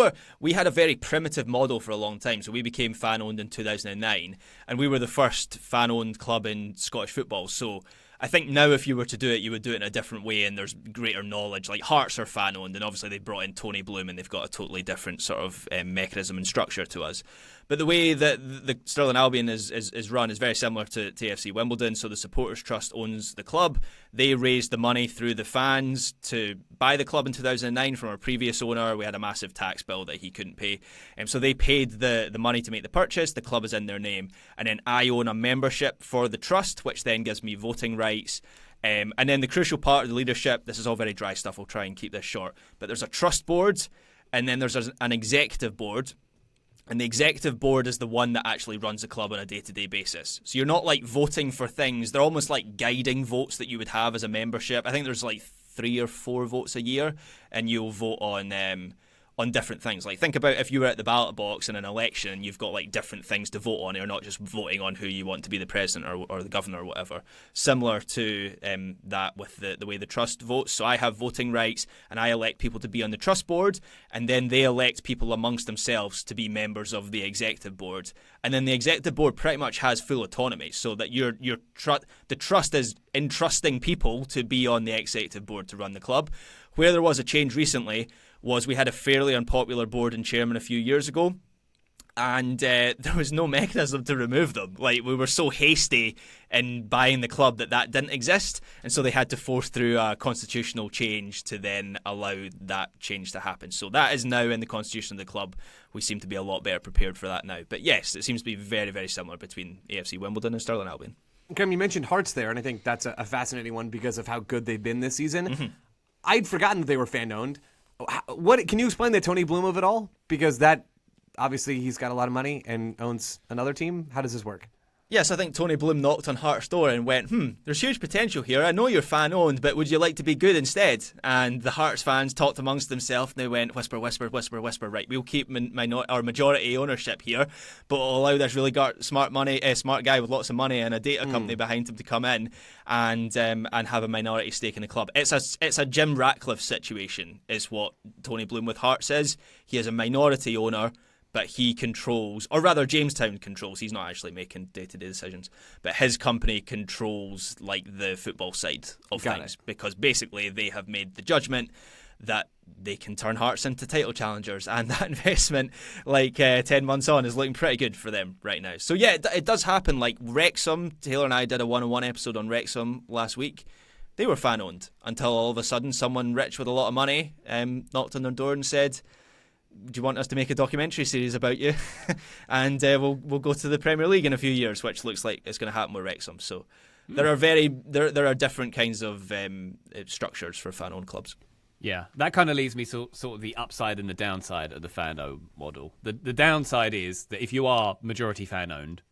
had a very primitive model for a long time. So we became fan-owned in 2009, and we were the first fan-owned club in Scottish football. So I think now if you were to do it, you would do it in a different way, and there's greater knowledge. Like Hearts are fan-owned, and obviously they brought in Tony Bloom, and they've got a totally different sort of mechanism and structure to us. But the way that the Stirling Albion is run is very similar to AFC Wimbledon. So the Supporters Trust owns the club. They raised the money through the fans to buy the club in 2009 from our previous owner. We had a massive tax bill that he couldn't pay. So they paid the money to make the purchase. The club is in their name. And then I own a membership for the trust, which then gives me voting rights. And then the crucial part of the leadership, this is all very dry stuff, I'll try and keep this short, but there's a trust board, and then there's an executive board. And the executive board is the one that actually runs the club on a day-to-day basis. So you're not like voting for things. They're almost like guiding votes that you would have as a membership. I think there's like 3 or 4 votes a year, and you'll vote on different things. Like think about if you were at the ballot box in an election, you've got like different things to vote on. You're not just voting on who you want to be the president or the governor or whatever. Similar to that with the way the trust votes. So I have voting rights, and I elect people to be on the trust board, and then they elect people amongst themselves to be members of the executive board. And then the executive board pretty much has full autonomy, so that the trust is entrusting people to be on the executive board to run the club. Where there was a change recently was we had a fairly unpopular board and chairman a few years ago, and there was no mechanism to remove them. Like, we were so hasty in buying the club that didn't exist, and so they had to force through a constitutional change to then allow that change to happen. So that is now in the constitution of the club. We seem to be a lot better prepared for that now. But yes, it seems to be very, very similar between AFC Wimbledon and Stirling Albion. Graham, you mentioned Hearts there, and I think that's a fascinating one because of how good they've been this season. I'd forgotten that they were fan-owned. What can you explain the Tony Bloom of it all? Because that obviously he's got a lot of money and owns another team. How does this work? Yes, I think Tony Bloom knocked on Hearts' door and went, there's huge potential here. I know you're fan-owned, but would you like to be good instead? And the Hearts fans talked amongst themselves and they went, whisper, whisper, whisper, whisper, right, we'll keep our majority ownership here, but we'll allow this really smart guy with lots of money and a data company behind him to come in and have a minority stake in the club. It's a Jim Ratcliffe situation, is what Tony Bloom with Hearts is. He is a minority owner, but he controls, or rather Jamestown controls, he's not actually making day-to-day decisions, but his company controls like the football side of things, because basically they have made the judgment that they can turn Hearts into title challengers, and that investment, 10 months on, is looking pretty good for them right now. So yeah, it does happen. Like Wrexham, Taylor and I did a one-on-one episode on Wrexham last week. They were fan-owned until all of a sudden someone rich with a lot of money knocked on their door and said, do you want us to make a documentary series about you? And we'll go to the Premier League in a few years, which looks like it's going to happen with Wrexham. So there are different kinds of structures for fan-owned clubs. Yeah, that kind of leaves me sort of the upside and the downside of the fan-owned model. The downside is that if you are majority fan-owned,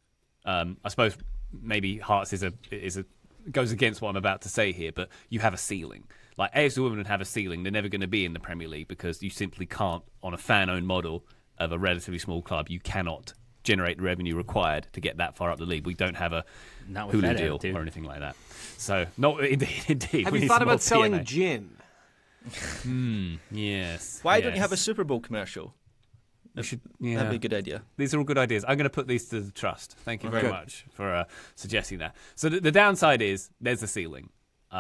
I suppose maybe Hearts goes against what I'm about to say here, but you have a ceiling. Like AFC Wimbledon have a ceiling. They're never going to be in the Premier League because you simply can't, on a fan-owned model of a relatively small club, you cannot generate the revenue required to get that far up the league. We don't have a Hulu deal or anything like that. So, indeed. Have you thought about selling gin? Yes. Why don't you have a Super Bowl commercial? That'd be a good idea. These are all good ideas. I'm going to put these to the trust. Thank you very much for suggesting that. So the downside is there's a ceiling.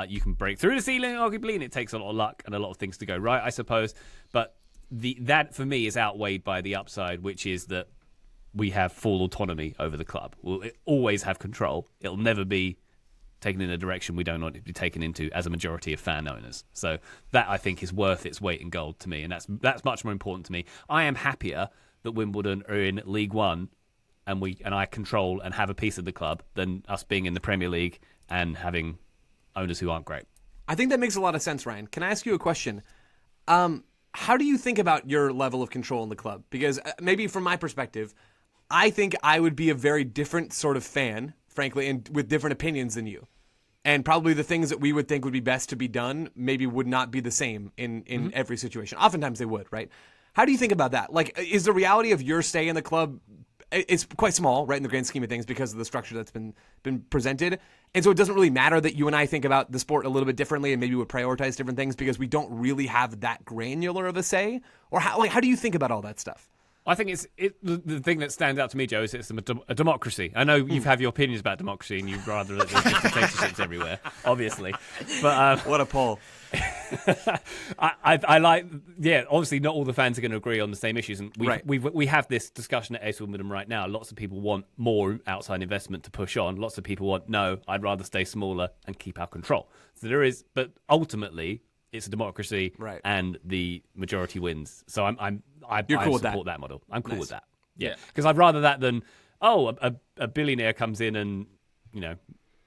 You can break through the ceiling, arguably, and it takes a lot of luck and a lot of things to go right, I suppose. But that, for me, is outweighed by the upside, which is that we have full autonomy over the club. We'll always have control. It'll never be taken in a direction we don't want it to be taken into as a majority of fan owners. So that, I think, is worth its weight in gold to me, and that's much more important to me. I am happier that Wimbledon are in League One and I control and have a piece of the club than us being in the Premier League and having owners who aren't great. I think that makes a lot of sense, Ryan. Can I ask you a question? How do you think about your level of control in the club? Because maybe from my perspective, I think I would be a very different sort of fan, frankly, and with different opinions than you. And probably the things that we would think would be best to be done maybe would not be the same in every situation. Oftentimes they would, right? How do you think about that? Like, is the reality of your stay in the club, it's quite small, right, in the grand scheme of things because of the structure that's been presented. And so it doesn't really matter that you and I think about the sport a little bit differently and maybe would prioritize different things because we don't really have that granular of a say? Or how do you think about all that stuff? I think the thing that stands out to me, Joe, is it's a democracy. I know you've had your opinions about democracy and you'd rather that there's dictatorships everywhere, obviously. But what a poll. I like, obviously not all the fans are going to agree on the same issues. And we have this discussion at AFC Wimbledon right now. Lots of people want more outside investment to push on. Lots of people want, no, I'd rather stay smaller and keep our control. So there is, but ultimately, it's a democracy, right, and the majority wins. So I cool support that model. I'm cool with that. Yeah, because I'd rather that than a billionaire comes in and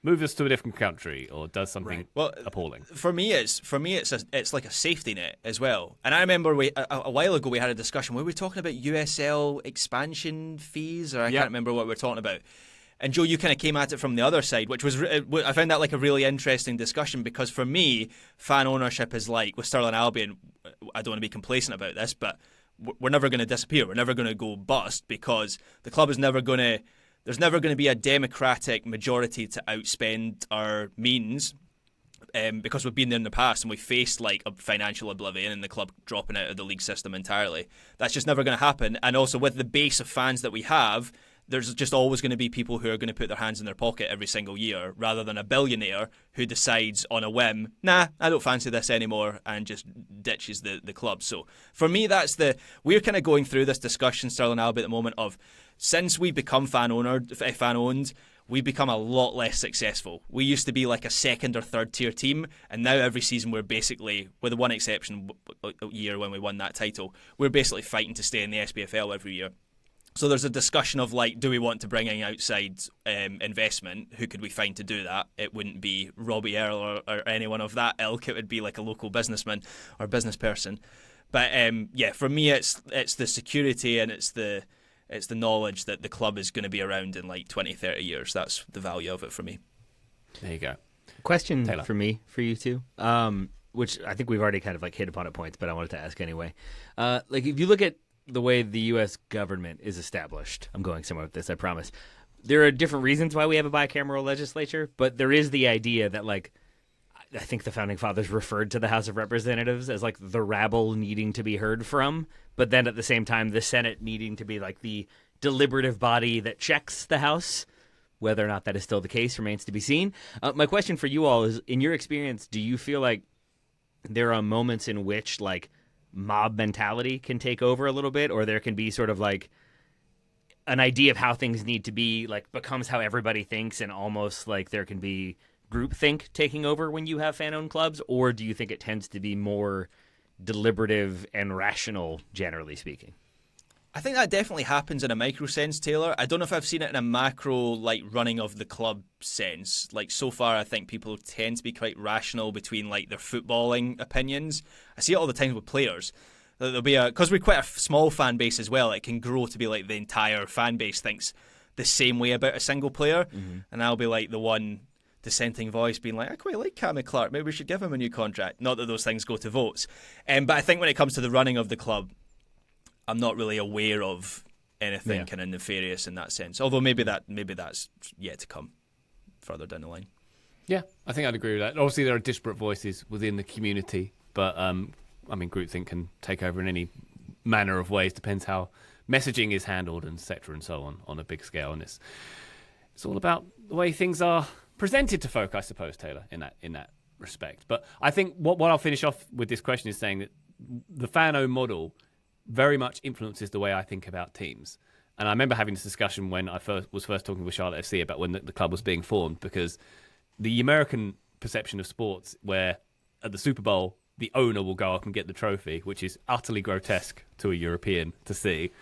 move us to a different country or does something appalling. For me, it's like a safety net as well. And I remember a while ago we had a discussion. Were we talking about USL expansion fees, or I can't remember what we were talking about. And Joe, you kind of came at it from the other side, which was, I found that like a really interesting discussion because for me, fan ownership is like, with Stirling Albion, I don't want to be complacent about this, but we're never going to disappear. We're never going to go bust because the club is never going to, there's never going to be a democratic majority to outspend our means because we've been there in the past and we faced like a financial oblivion and the club dropping out of the league system entirely. That's just never going to happen. And also with the base of fans that we have, there's just always going to be people who are going to put their hands in their pocket every single year rather than a billionaire who decides on a whim, nah, I don't fancy this anymore and just ditches the club. So for me, we're kind of going through this discussion, Stirling Albion, at the moment of since we become fan-owned, we've become a lot less successful. We used to be like a second or third tier team, and now every season we're basically, with the one exception year when we won that title, we're basically fighting to stay in the SPFL every year. So there's a discussion of like, do we want to bring in outside investment? Who could we find to do that? It wouldn't be Robbie Earle or anyone of that ilk. It would be like a local businessman or business person. But for me, it's the security and it's the It's the knowledge that the club is going to be around in like 20, 30 years. That's the value of it for me. There you go. Question Taylor. for you two, which I think we've already kind of like hit upon at points, but I wanted to ask anyway. Like if you look at the way the U.S. government is established, I'm going somewhere with this, I promise. There are different reasons why we have a bicameral legislature, but there is the idea that like I think the founding fathers referred to the House of Representatives as like the rabble needing to be heard from, but then at the same time the Senate needing to be like the deliberative body that checks the House. Whether or not that is still the case remains to be seen. My question for you all is, in your experience, do you feel like there are moments in which like mob mentality can take over a little bit, or there can be sort of like an idea of how things need to be like becomes how everybody thinks, and almost like there can be groupthink taking over when you have fan-owned clubs? Or do you think it tends to be more deliberative and rational, generally speaking? I think that definitely happens in a micro sense, Taylor. I don't know if I've seen it in a macro, like, running of the club sense. Like, so far, I think people tend to be quite rational between, like, their footballing opinions. I see it all the time with players. There'll be because we're quite a small fan base as well, it can grow to be, like, the entire fan base thinks the same way about a single player. Mm-hmm. And I'll be, like, the one dissenting voice being like, I quite like Cammy Clark, maybe we should give him a new contract. Not that those things go to votes. But I think when it comes to the running of the club, I'm not really aware of anything kind of nefarious in that sense. Although maybe that's yet to come further down the line. Yeah, I think I'd agree with that. Obviously, there are disparate voices within the community, but I mean, groupthink can take over in any manner of ways. Depends how messaging is handled, and etc. and so on a big scale. And it's all about the way things are presented to folk, I suppose, Taylor, in that respect. But I think what I'll finish off with this question is saying that the fan-owned model very much influences the way I think about teams. And I remember having this discussion when I was first talking with Charlotte FC about when the club was being formed, because the American perception of sports, where at the Super Bowl the owner will go up and get the trophy, which is utterly grotesque to a European to see.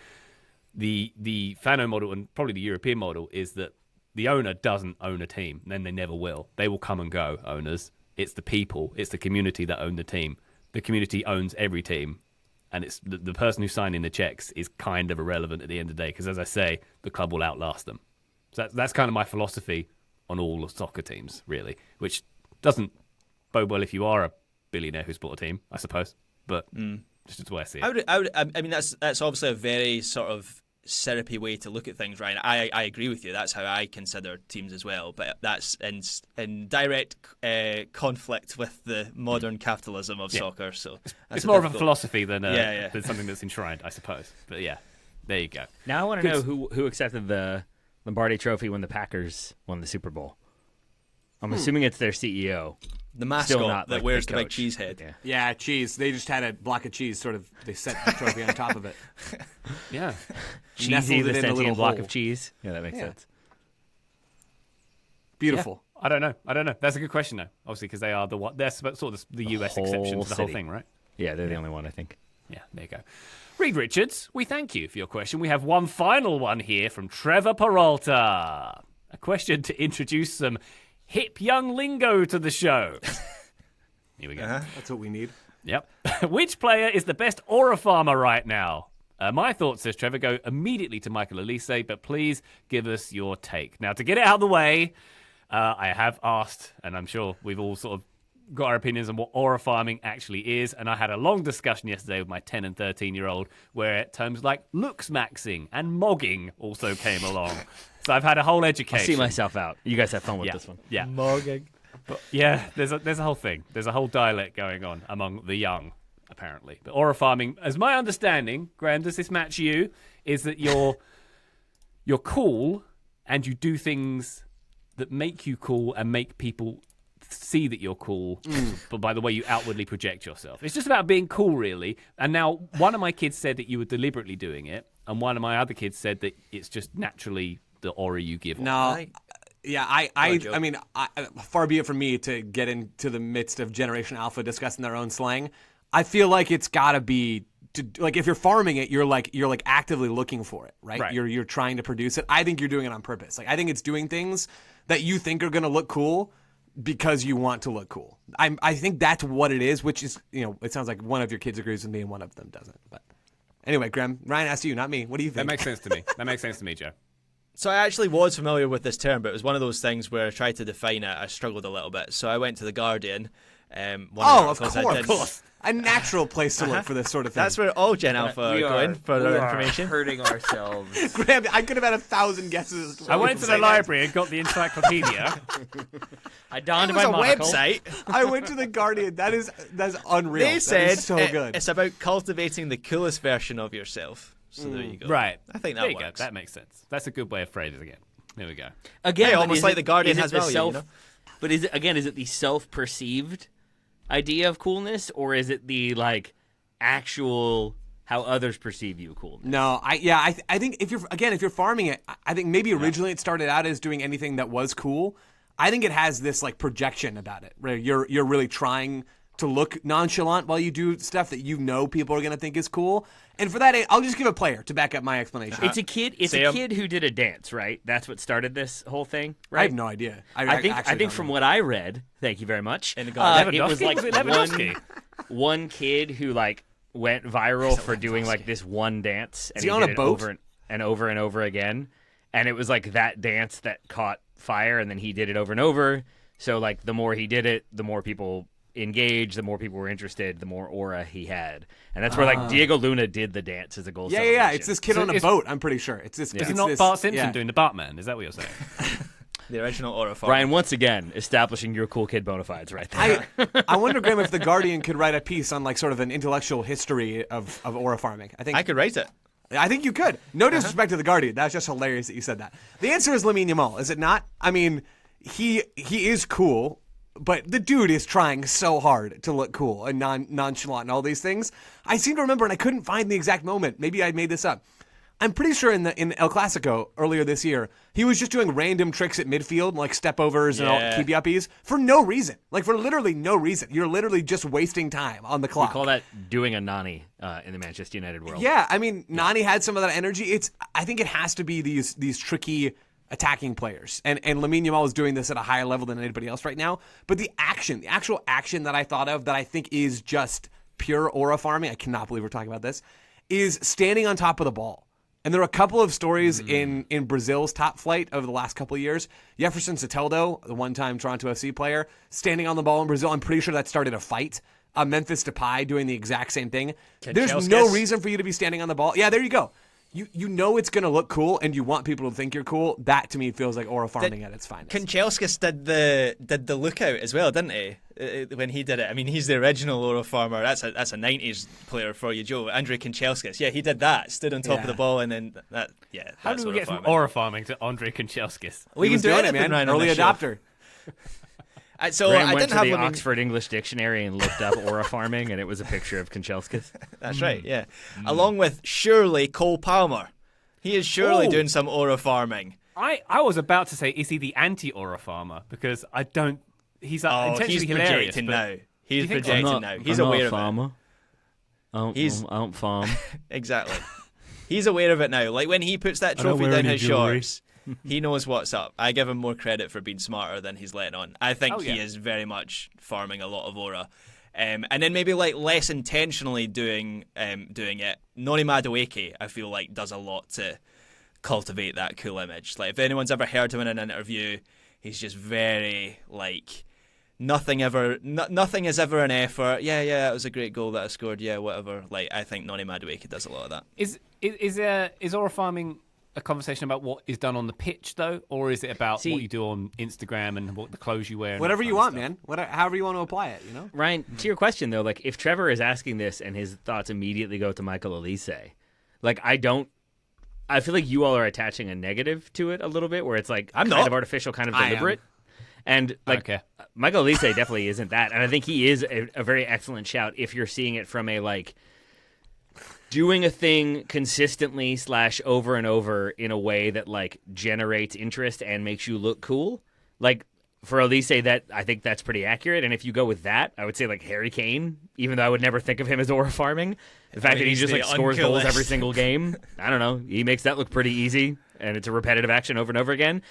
The fan-owned model, and probably the European model, is that the owner doesn't own a team, and then they never will. They will come and go, owners. It's the people, it's the community that own the team. The community owns every team. And it's the person who's signing the checks is kind of irrelevant at the end of the day, because, as I say, the club will outlast them. So that's kind of my philosophy on all soccer teams, really, which doesn't bode well if you are a billionaire who's bought a team, I suppose. But just the way I see it. I mean, that's obviously a very sort of syrupy way to look at things, Ryan. I agree with you. That's how I consider teams as well. But that's in direct conflict with the modern capitalism of soccer. So it's more of a philosophy than something that's enshrined, I suppose. But yeah, there you go. Now I want to know who accepted the Lombardi Trophy when the Packers won the Super Bowl. I'm assuming it's their CEO. The mascot that wears the big cheese head. Yeah, cheese. They just had a block of cheese, they set the trophy on top of it. Yeah. Cheesy, the sentient block of cheese. Yeah, that makes sense. Beautiful. Yeah. I don't know. That's a good question, though. Obviously, because they are they're sort of the US exception to the whole thing, right? Yeah, they're the only one, I think. Yeah, there you go. Reed Richards, we thank you for your question. We have one final one here from Trevor Peralta. A question to introduce some hip young lingo to the show. Here we go. That's what we need. Yep. Which player is the best aura farmer right now? My thoughts, says Trevor, go immediately to Michael Elise, but please give us your take. Now, to get it out of the way, I have asked, and I'm sure we've all sort of got our opinions on what aura farming actually is, and I had a long discussion yesterday with my 10 and 13-year-old where terms like looks maxing and mogging also came along. So I've had a whole education. I'll see myself out. You guys have fun with this one. Yeah. Mogging. But yeah, there's a whole thing. There's a whole dialect going on among the young, apparently. But aura farming, as my understanding, Graham, does this match you, is that you're cool and you do things that make you cool and make people see that you're cool, but by the way you outwardly project yourself. It's just about being cool, really. And now one of my kids said that you were deliberately doing it, and one of my other kids said that it's just naturally the aura you give off. No, yeah, I mean, far be it from me to get into the midst of Generation Alpha discussing their own slang. I feel like it's got to be, like, if you're farming it, you're like actively looking for it, right? You're trying to produce it. I think you're doing it on purpose. Like, I think it's doing things that you think are going to look cool because you want to look cool. I think that's what it is, which is, it sounds like one of your kids agrees with me and one of them doesn't. But Anyway, Graham, Ryan asked you, not me. What do you think? That makes sense to me, Joe. So I actually was familiar with this term, but it was one of those things where I tried to define it. I struggled a little bit. So I went to The Guardian. Of course. A natural place to look for this sort of thing. That's where all Gen Alpha are going for their information. Hurting ourselves. Graham, I could have had 1,000 guesses. I went to the library and got the encyclopedia. I donned It my was a monocle. website. I went to The Guardian. That's unreal. They That said is so good. it's about cultivating the coolest version of yourself. So there you go. Right. I think There that you go. works. That makes sense. That's a good way of phrasing it. There we go. Again, Hey, but almost is like it- The Guardian is it has the value, you know? But is it the self-perceived idea of coolness, or is it the like actual how others perceive you coolness? No, I think if you're farming it, I think maybe originally it started out as doing anything that was cool. I think it has this like projection about it, where you're really trying to look nonchalant while you do stuff that you know people are going to think is cool. And for that, I'll just give a player to back up my explanation. It's a kid. It's Sam? a kid who did a dance, right? That's what started this whole thing, right? I have no idea. I think actually don't from know. what I read, thank you very much. In the Guardian. It was Lewandowski? like Was it Lewandowski? one kid who like went viral for doing like this one dance, and he on did a it boat? over and over and over again, and it was like that dance that caught fire, and then he did it over and over. So like the more he did it, the more people engaged, the more people were interested, the more aura he had, and that's where like Diego Luna did the dance as a goal. Yeah. celebration. It's this kid So on a it's- boat. I'm pretty sure it's this. Is it's it not this- Bart Simpson yeah. doing the Bartman? Is that what you're saying? The original aura farm. Ryan, once again, establishing your cool kid bona fides right there. I wonder, Graham, if the Guardian could write a piece on like sort of an intellectual history of aura farming. I could write it. I think you could. No disrespect to the Guardian. That's just hilarious that you said that. The answer is Lamine Yamal, is it not? I mean, he is cool, but the dude is trying so hard to look cool and nonchalant and all these things. I seem to remember, and I couldn't find the exact moment. Maybe I made this up. I'm pretty sure in El Clasico earlier this year, he was just doing random tricks at midfield, like step overs and all Yeah. keepy uppies, for no reason. Like for literally no reason. You're literally just wasting time on the We clock. call that doing a nani in the Manchester United world. Yeah, I mean, Nani had some of that energy. I think it has to be these tricky attacking players, and Lamine Yamal is doing this at a higher level than anybody else right now. But the actual action that I thought of that I think is just pure aura farming, I cannot believe we're talking about this, is standing on top of the ball. And there are a couple of stories in Brazil's top flight over the last couple of years. Jefferson Soteldo, the one-time Toronto FC player, standing on the ball in Brazil. I'm pretty sure that started a fight. Memphis Depay doing the exact same thing. There's no Kanchelskis. reason for you to be standing on the ball. Yeah, there you go. You know it's going to look cool, and you want people to think you're cool. That, to me, feels like aura farming at its finest. Kanchelskis did the lookout as well, didn't he? When he did it, I mean, he's the original aura farmer. That's a 90s player for you, Joe. Andre Kanchelskis. Yeah, he did that. Stood on top of the ball, and then that. Yeah. How that's do we get from farming. aura farming to Andre Kanchelskis? We He can was do doing anything, it, man. Ryan, on Early this show. adopter. So Graham I went didn't to have the Lamine- Oxford English Dictionary and looked up aura farming, and it was a picture of Kanchelskis. That's right, yeah. Along with surely Cole Palmer. He is surely Oh. doing some aura farming. I was about to say, is he the anti-aura farmer? Because I don't. He's intentionally he's hilarious. projecting but- now. He's you think so? projecting now. He's aware of it. He's- I don't farm. Exactly. He's aware of it now. Like when he puts that I don't trophy wear down any his jewelry. shorts, he knows what's up. I give him more credit for being smarter than he's letting on. I think Oh, he yeah. is very much farming a lot of aura. And then maybe like less intentionally doing it. Noni Madueke, I feel like, does a lot to cultivate that cool image. Like if anyone's ever heard him in an interview, he's just very like nothing is ever an effort. Yeah, it was a great goal that I scored. Yeah, whatever. Like I think Noni Madueke does a lot of that. Is aura farming a conversation about what is done on the pitch though, or is it about See- what you do on Instagram and what the clothes you wear? And Whatever that you kind want, of stuff? man. However you want to apply it, you know? Ryan, to your question though, like if Trevor is asking this and his thoughts immediately go to Michael Elise, like I feel like you all are attaching a negative to it a little bit, where it's like I'm kind not. of artificial, kind of I am. deliberate. And like Okay. Michael Elise definitely isn't that, and I think he is a very excellent shout if you're seeing it from a like doing a thing consistently / over and over in a way that like generates interest and makes you look cool. Like for Elise, that I think that's pretty accurate. And if you go with that, I would say like Harry Kane, even though I would never think of him as aura farming. The fact that he he's just the like scores goals uncoolest. every single game, I don't know. He makes that look pretty easy, and it's a repetitive action over and over again.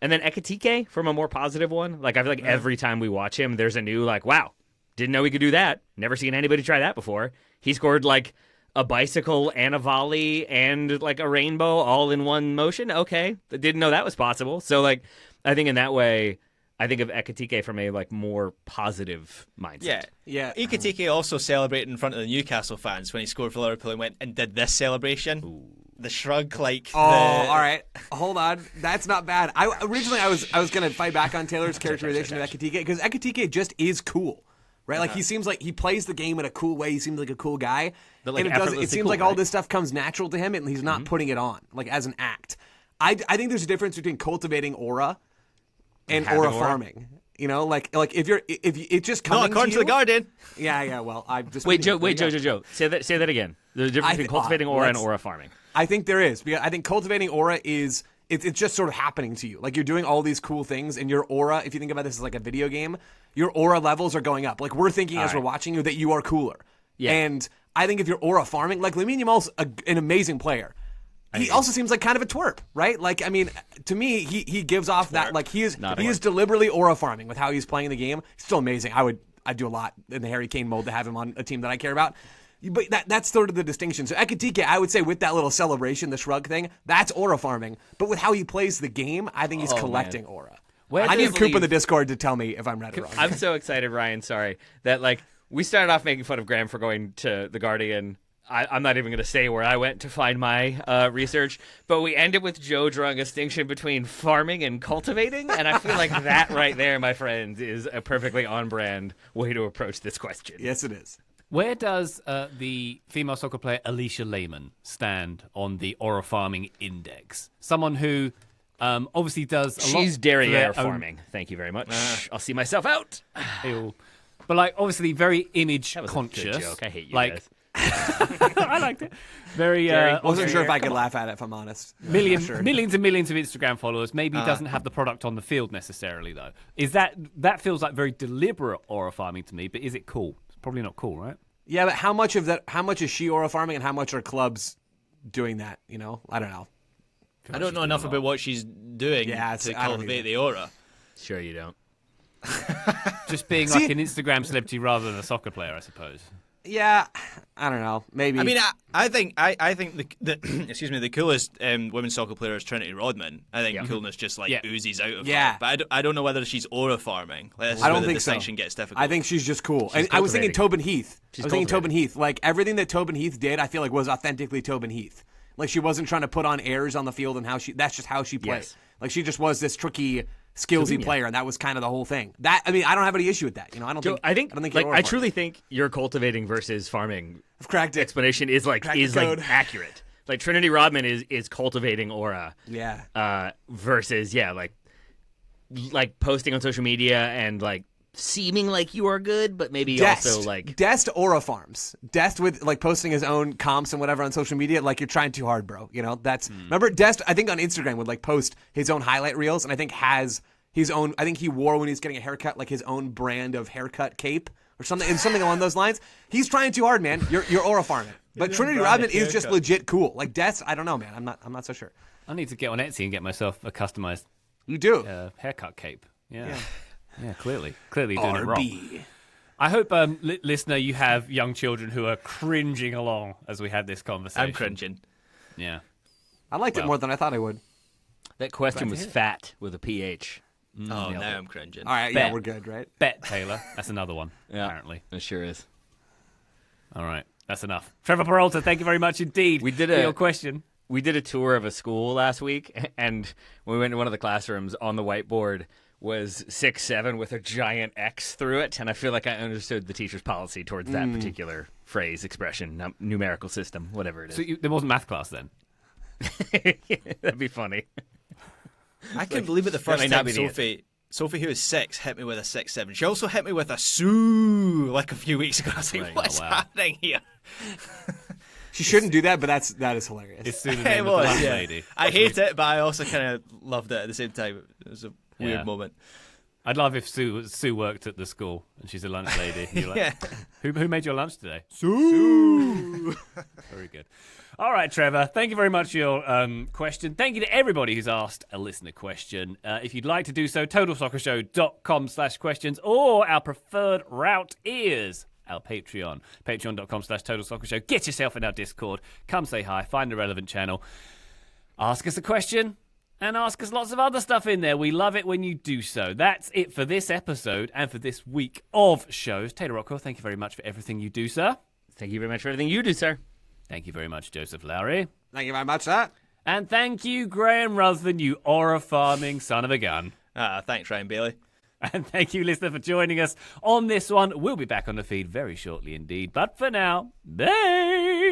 And then Ekitike from a more positive one. Like I feel like every time we watch him, there's a new like, wow, didn't know he could do that. Never seen anybody try that before. He scored like a bicycle and a volley and like a rainbow all in one motion. Okay, I didn't know that was possible. So like, I think in that way, I think of Ekitike from a like more positive mindset. Yeah. Ekitike also celebrated in front of the Newcastle fans when he scored for Liverpool and went and did this celebration. Ooh. The shrug, like. Oh, all right. Hold on. That's not bad. Originally I was gonna fight back on Taylor's characterization of Ekitike because Ekitike just is cool. Right, like he seems like he plays the game in a cool way. He seems like a cool guy, but like and it seems cool, like right? all this stuff comes natural to him, and he's not putting it on like as an act. I think there's a difference between cultivating aura and aura farming. You know, like if it's just coming. No, according to the Guardian. Yeah. Well, I'm just wait, Joe. Say that again. There's a difference between cultivating aura and aura farming. I think there is because I think cultivating aura is. It's just sort of happening to you. Like you're doing all these cool things, and your aura, if you think about this as like a video game, your aura levels are going up. Like we're thinking as we're watching you that you are cooler. Yeah. And I think if you're aura farming, like Lamine Yamal's an amazing player. He also seems like kind of a twerp, right? Like, I mean, to me, he gives off that, like, he is deliberately aura farming with how he's playing the game. He's still amazing. I'd do a lot in the Harry Kane mode to have him on a team that I care about. But that's sort of the distinction. So Ekitike, I would say with that little celebration, the shrug thing, that's aura farming. But with how he plays the game, I think he's collecting aura. I need Coop in the Discord to tell me if I'm right or wrong. I'm so excited, Ryan, sorry, that like we started off making fun of Graham for going to The Guardian. I'm not even going to say where I went to find my research, but we ended with Joe drawing a distinction between farming and cultivating, and I feel like that right there, my friends, is a perfectly on-brand way to approach this question. Yes, it is. Where does the female soccer player Alicia Lehman stand on the aura farming index? Someone who obviously does a lot. She's derriere farming. Thank you very much. I'll see myself out. Ew. But like obviously very image that was conscious. A good joke. I hate you like, guys. I liked it. Very. Wasn't sure if I could laugh at it, if I'm honest. Millions and millions of Instagram followers. Maybe doesn't have the product on the field necessarily though. Is that feels like very deliberate aura farming to me? But is it cool? It's probably not cool, right? Yeah, but how much is she aura farming, and how much are clubs doing that? You know, I don't know. I don't know enough about what she's doing to cultivate the aura. Sure, you don't. Just being like an Instagram celebrity rather than a soccer player, I suppose. Yeah, I don't know. Maybe. I mean, I think the excuse me, the coolest women's soccer player is Trinity Rodman. I think coolness just oozes out of her. But I don't know whether she's aura farming. Like, I don't think the distinction gets difficult. I think she's just cool. And I was thinking Tobin Heath. Tobin Heath. Like everything that Tobin Heath did, I feel like was authentically Tobin Heath. Like she wasn't trying to put on airs on the field, and that's just how she played. Yes. Like she just was this tricky, skillsy player, and that was kind of the whole thing. I don't have any issue with that. You know, I truly think your cultivating versus farming explanation is accurate. Like Trinity Rodman is cultivating aura. Yeah. Versus like posting on social media and like seeming like you are good, but maybe also like Dest aura farms. Dest with like posting his own comps and whatever on social media, like you're trying too hard, bro. You know, that's remember Dest, I think on Instagram would like post his own highlight reels, and I think has his own, I think he wore when he's getting a haircut like his own brand of haircut cape or something along those lines. He's trying too hard, man. You're aura farming. But Trinity Rodman is just legit cool. Like Dest, I don't know, man. I'm not so sure. I need to get on Etsy and get myself a customized haircut cape. Yeah, clearly doing it wrong. I hope, listener, you have young children who are cringing along as we had this conversation. I'm cringing. Yeah. I liked it more than I thought I would. That question was fat with a PH. Now I'm cringing. All right, Bet. we're good, right? Bet, Taylor. That's another one, apparently. It sure is. All right, that's enough. Trevor Peralta, thank you very much indeed for your question. We did a tour of a school last week, and when we went to one of the classrooms, on the whiteboard was 6'7" with a giant X through it, and I feel like I understood the teacher's policy towards that particular phrase, expression, numerical system, whatever it is. So there wasn't math class then? That'd be funny. I couldn't believe it the first time Sophie, who is 6, hit me with a 6'7". She also hit me with a Sue like a few weeks ago. I was like, what's happening here? She shouldn't do that, but that is hilarious. It's Sue the name of the last lady. I hate it, but I also kind of loved it at the same time. It was a weird moment. I'd love if Sue worked at the school and she's a lunch lady. And you're like, who made your lunch today? Sue. Very good. All right, Trevor, thank you very much for your question. Thank you to everybody who's asked a listener question. If you'd like to do so, TotalSoccerShow.com/questions, or our preferred route is our Patreon. Patreon.com/Total Soccer Show. Get yourself in our Discord. Come say hi. Find the relevant channel. Ask us a question. And ask us lots of other stuff in there. We love it when you do so. That's it for this episode and for this week of shows. Taylor Rockwell, thank you very much for everything you do, sir. Thank you very much for everything you do, sir. Thank you very much, Joseph Lowery. Thank you very much, sir. And thank you, Graham Ruthven, you aura-farming son of a gun. Thanks, Ryan Bailey. And thank you, listener, for joining us on this one. We'll be back on the feed very shortly indeed. But for now, bye!